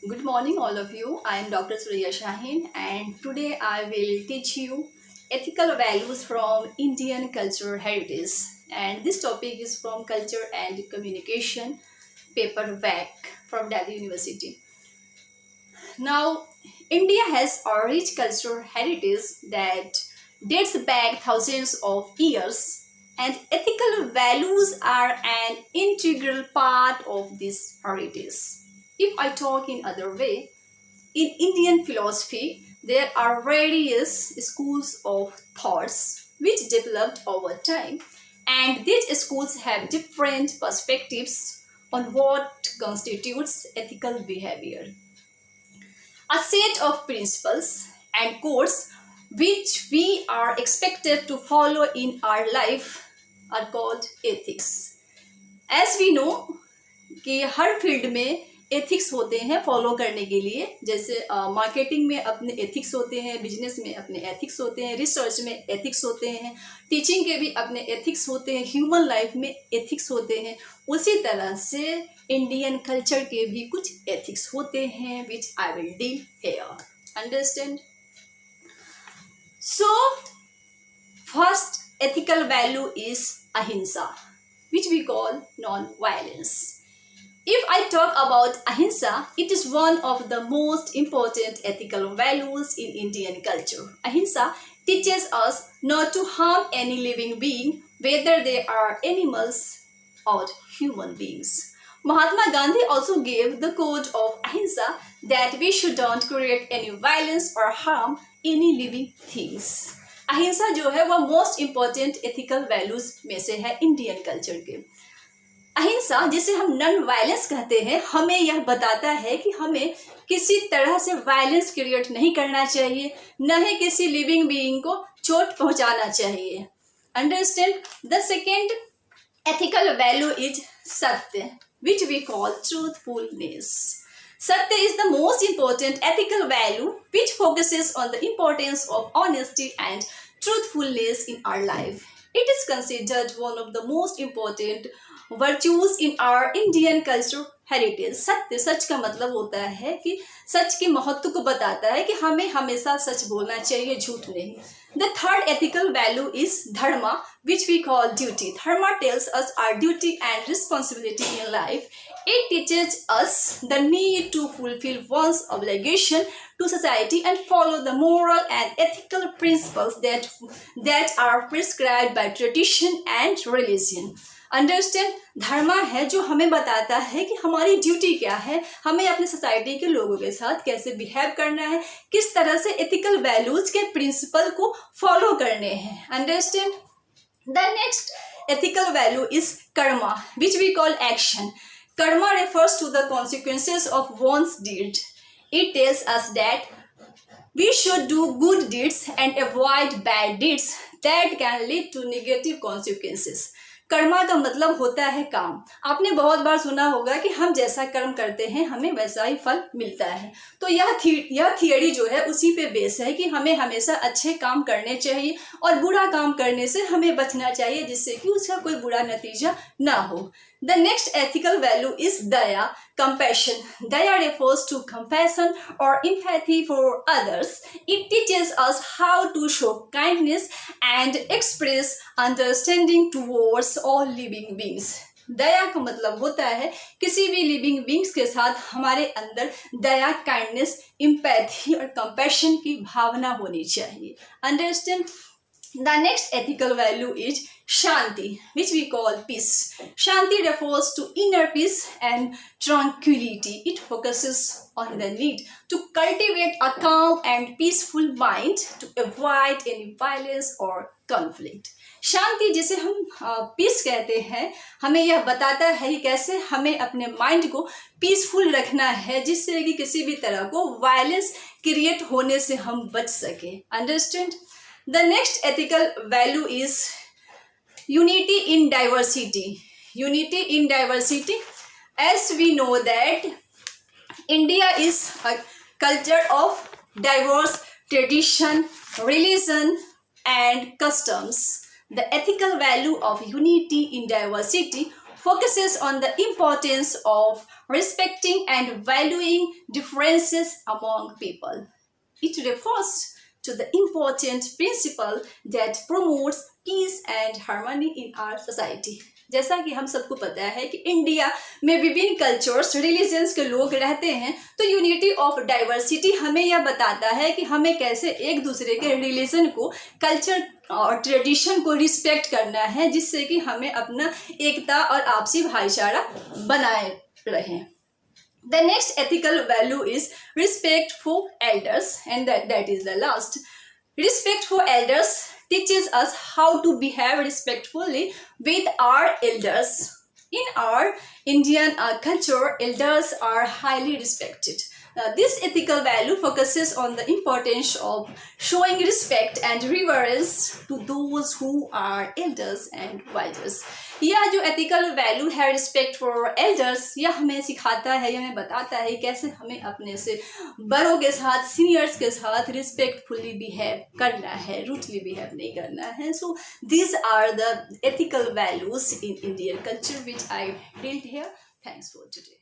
Good morning, all of you. I am Dr. Surya Shahin, and today I will teach you ethical values from Indian cultural heritage. And this topic is from Culture and Communication, paperback from Delhi University. Now, India has a rich cultural heritage that dates back thousands of years, and ethical values are an integral part of this heritage. If I talk in other way, in Indian philosophy, there are various schools of thoughts which developed over time, and these schools have different perspectives on what constitutes ethical behavior. A set of principles and codes which we are expected to follow in our life are called ethics. As we know कि हर field में ethics होते हैं follow करने के लिए, जैसे marketing में अपने एथिक्स होते हैं, बिजनेस में अपने एथिक्स होते हैं, रिसर्च में एथिक्स होते हैं, टीचिंग के भी अपने एथिक्स होते हैं, ह्यूमन लाइफ में एथिक्स होते हैं। उसी तरह से इंडियन कल्चर के भी कुछ एथिक्स होते हैं which I will deal here. Understand? So first ethical value is ahimsa, which we call non-violence. If I talk about ahimsa, it is one of the most important ethical values in Indian culture. Ahimsa teaches us not to harm any living being, whether they are animals or human beings. Mahatma Gandhi also gave the code of ahimsa that we should not create any violence or harm any living things. अहिंसा जो है वह most important ethical values में से है Indian culture के। अहिंसा जिसे हम नॉन वायलेंस कहते हैं, हमें यह बताता है कि हमें किसी तरह से वायलेंस क्रिएट नहीं करना चाहिए, न ही किसी लिविंग बीइंग को चोट पहुंचाना चाहिए। Understand? The second ethical value is Satya, which we call truthfulness. Satya is the most important ethical value which focuses on the importance of honesty and truthfulness in our life. It is considered one of the most important virtues in our Indian cultural heritage. सत्य, सच का मतलब होता है कि सच के महत्व को बताता है कि हमें हमेशा सच बोलना चाहिए, झूठ नहीं. The third ethical value is dharma, which we call duty. Dharma tells us our duty and responsibility in life. It teaches us the need to fulfill one's obligation to society and follow the moral and ethical principles that are prescribed by tradition and religion. Understand? Dharma है जो हमें बताता है कि हमारी duty क्या है, हमें अपने सोसाइटी के लोगों के साथ कैसे बिहेव करना है, किस तरह से एथिकल वैल्यूज के प्रिंसिपल को फॉलो करने हैं. Understand? The next ethical value is karma, which we call action. Karma refers to the consequences of one's deed. It tells us that we should do good deeds and avoid bad deeds that can lead to negative consequences. Karma का मतलब होता है काम. आपने बहुत बार सुना होगा कि हम जैसा कर्म करते हैं हमें वैसा ही फल मिलता है. तो यह थियरी जो है उसी पे बेस है कि हमें हमेशा अच्छे काम करने चाहिए और बुरा काम करने से हमें बचना चाहिए, जिससे कि उसका कोई बुरा नतीजा ना हो. The next ethical value is daya, compassion. Daya refers to compassion or empathy for others. It teaches us how to show kindness and express understanding towards all living beings. दया का मतलब होता है किसी भी लिविंग बींग्स के साथ हमारे अंदर दया, काइंडनेस, एम्पैथी और कंपैशन की भावना होनी चाहिए. Understand? The next ethical value is Shanti, which we call peace. Shanti refers to inner peace and tranquility. It focuses on the need to cultivate a calm and peaceful mind to avoid any violence or conflict. शांति जिसे हम piece कहते हैं, हमें यह बताता है कि कैसे हमें अपने माइंड को पीसफुल रखना है, जिससे कि किसी भी तरह को वायलेंस क्रिएट होने से हम बच सके. Understand? The next ethical value is unity in diversity. Unity in diversity. As we know that India is a culture of diverse tradition, religion and customs. The ethical value of unity in diversity focuses on the importance of respecting and valuing differences among people. It refers to the important principle that promotes peace and harmony in our society. जैसा कि हम सबको पता है कि India में विभिन्न cultures religions के लोग रहते हैं, तो यूनिटी ऑफ डाइवर्सिटी हमें यह बताता है कि हमें कैसे एक दूसरे के रिलीजन को, कल्चर और ट्रेडिशन को रिस्पेक्ट करना है, जिससे कि हमें अपना एकता और आपसी भाईचारा बनाए रहें. The next ethical value is respect for elders, and that is the last. Respect for elders teaches us how to behave respectfully with our elders. In our Indian culture, elders are highly respected. This ethical value focuses on the importance of showing respect and reverence to those who are elders and wiser. यह जो ethical value है respect for elders, यह हमें सिखाता है, यह हमें बताता है कैसे हमें अपने से बड़ों के साथ, सीनियर्स के साथ respectfully behave करना है, rudely behave नहीं करना है. So these are the ethical values in Indian culture which I built here. Thanks for today.